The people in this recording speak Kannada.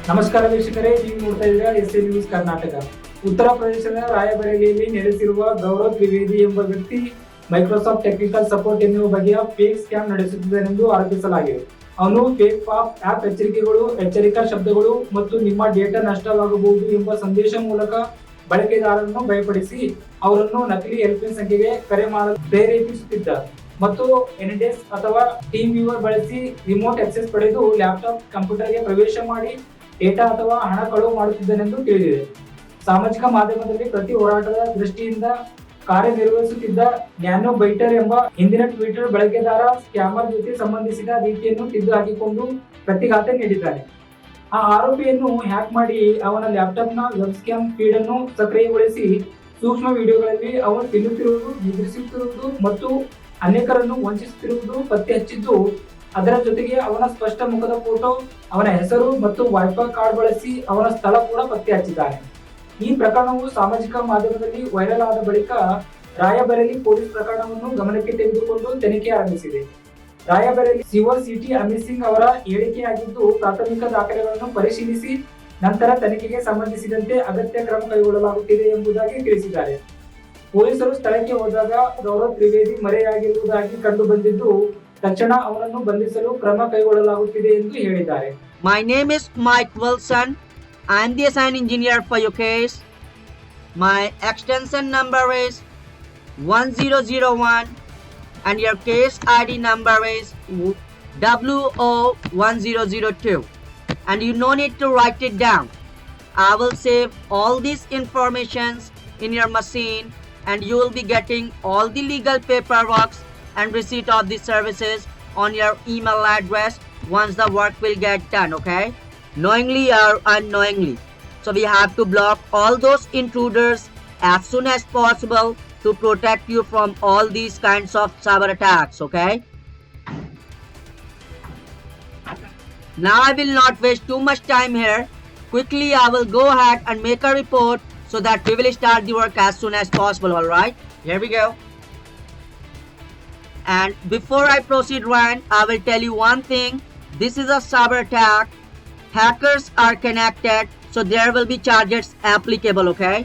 ನಮಸ್ಕಾರ ವೀಕ್ಷಕರೇ, ನೀವು ನೋಡ್ತಾ ಇದ್ದೀರಾ ಎಸ್ಎ ನ್ಯೂಸ್ ಕರ್ನಾಟಕ. ಉತ್ತರ ಪ್ರದೇಶದ ರಾಯಬರೇಲಿಯಲ್ಲಿ ನೆಲೆಸಿರುವ ಗೌರವ್ ತ್ರಿವೇದಿ ಎಂಬ ವ್ಯಕ್ತಿ ಮೈಕ್ರೋಸಾಫ್ಟ್ ಟೆಕ್ನಿಕಲ್ ಸಪೋರ್ಟ್ ಎನ್ನುವ ಬಗೆಯ ಫೇಕ್ ಸ್ಕ್ಯಾಮ್ ನಡೆಸುತ್ತಿದ್ದಾನೆಂದು ಆರೋಪಿಸಲಾಗಿದೆ. ಅವನು ಫೇಕ್ ಪಾಪ್ ಆಪ್ ಎಚ್ಚರಿಕೆಗಳು, ಎಚ್ಚರಿಕಾ ಶಬ್ದಗಳು ಮತ್ತು ನಿಮ್ಮ ಡೇಟಾ ನಷ್ಟವಾಗಬಹುದು ಎಂಬ ಸಂದೇಶ ಮೂಲಕ ಬಳಕೆದಾರರನ್ನು ಭಯಪಡಿಸಿ ಅವರನ್ನು ನಕಲಿ ಹೆಲ್ಪ್ಲೈನ್ ಸಂಖ್ಯೆಗೆ ಕರೆ ಮಾಡಲು ಪ್ರೇರೇಪಿಸುತ್ತಿದ್ದ ಮತ್ತು ಎನ್ಡೆಸ್ಕ್ ಅಥವಾ ಟೀಮ್ ವ್ಯೂವರ್ ಬಳಸಿ ರಿಮೋಟ್ ಆಕ್ಸೆಸ್ ಪಡೆದು ಲ್ಯಾಪ್ಟಾಪ್, ಕಂಪ್ಯೂಟರ್ಗೆ ಪ್ರವೇಶ ಮಾಡಿ ಡೇಟಾ ಅಥವಾ ಹಣ ಕಳುವು ಮಾಡುತ್ತಿದ್ದನೆಂದು ತಿಳಿದಿದೆ. ಸಾಮಾಜಿಕ ಮಾಧ್ಯಮದಲ್ಲಿ ಪ್ರತಿ ಹೋರಾಟದ ದೃಷ್ಟಿಯಿಂದ ಕಾರ್ಯನಿರ್ವಹಿಸುತ್ತಿದ್ದ ನ್ಯಾನೋ ಬೈಟರ್ ಎಂಬ ಹಿಂದಿನ ಟ್ವಿಟರ್ ಬಳಕೆದಾರ ಸ್ಕ್ಯಾಮರ್ ಜೊತೆ ಸಂಬಂಧಿಸಿದ ರೀತಿಯನ್ನು ತಿದ್ದು ಹಾಕಿಕೊಂಡು ಪ್ರತಿಘಾತ ನೀಡಿದ್ದಾನೆ. ಆ ಆರೋಪಿಯನ್ನು ಹ್ಯಾಕ್ ಮಾಡಿ ಅವನ ಲ್ಯಾಪ್ಟಾಪ್ನ ವೆಬ್ ಸ್ಕ್ಯಾಮ್ ಫೀಡ್ ಅನ್ನು ಸಕ್ರಿಯಗೊಳಿಸಿ ಸೂಕ್ಷ್ಮ ವಿಡಿಯೋಗಳಲ್ಲಿ ಅವನು ತಿನ್ನುತ್ತಿರುವುದು, ನಿದ್ರಿಸುತ್ತಿರುವುದು ಮತ್ತು ಅನೇಕರನ್ನು ವಂಚಿಸುತ್ತಿರುವುದು ಪತ್ತೆ ಹಚ್ಚಿದ್ದು, ಅದರ ಜೊತೆಗೆ ಅವನ ಸ್ಪಷ್ಟ ಮುಖದ ಫೋಟೋ, ಅವನ ಹೆಸರು ಮತ್ತು ವೈಫೈ ಕಾರ್ಡ್ ಬಳಸಿ ಅವನ ಸ್ಥಳ ಕೂಡ ಪತ್ತೆ ಹಚ್ಚಿದ್ದಾನೆ. ಈ ಪ್ರಕರಣವು ಸಾಮಾಜಿಕ ಮಾಧ್ಯಮದಲ್ಲಿ ವೈರಲ್ ಆದ ಬಳಿಕ ರಾಯಬರೇಲಿ ಪೊಲೀಸ್ ಪ್ರಕರಣವನ್ನು ಗಮನಕ್ಕೆ ತೆಗೆದುಕೊಂಡು ತನಿಖೆ ಆರಂಭಿಸಿದೆ. ರಾಯಬರೇಲಿ ಸಿಒ ಸಿಟಿ ಅಮಿತ್ ಸಿಂಗ್ ಅವರ ಹೇಳಿಕೆಯಾಗಿದ್ದು, ಪ್ರಾಥಮಿಕ ದಾಖಲೆಗಳನ್ನು ಪರಿಶೀಲಿಸಿ ನಂತರ ತನಿಖೆಗೆ ಸಂಬಂಧಿಸಿದಂತೆ ಅಗತ್ಯ ಕ್ರಮ ಕೈಗೊಳ್ಳಲಾಗುತ್ತಿದೆ ಎಂಬುದಾಗಿ ತಿಳಿಸಿದ್ದಾರೆ. ಪೊಲೀಸರು ಸ್ಥಳಕ್ಕೆ ಹೋದಾಗ ಗೌರವ್ ತ್ರಿವೇದಿ ಮರೆಯಾಗಿರುವುದಾಗಿ ಕಂಡು ಬಂದಿದ್ದು, ತಕ್ಷಣ ಅವನನ್ನು ಬಂಧಿಸಲು ಕ್ರಮ ಕೈಗೊಳ್ಳಲಾಗುತ್ತಿದೆ ಎಂದು ಹೇಳಿದ್ದಾರೆ. My name is Mike Wilson. I am the assigned engineer for your case. My extension number is 1001 and your case ID number is WO1002, and you no need to write it down. I will save all these informations in your machine and you will be getting all the legal paperwork and receipt of the services on your email address once the work will get done, okay? Knowingly or unknowingly. So we have to block all those intruders as soon as possible to protect you from all these kinds of cyber attacks, okay? Now I will not waste too much time here. Quickly I will go ahead and make a report so that we will start the work as soon as possible, alright? Here we go. And before I proceed, Ryan, I will tell you one thing. This is a cyber attack. Hackers are connected, so there will be charges applicable, okay?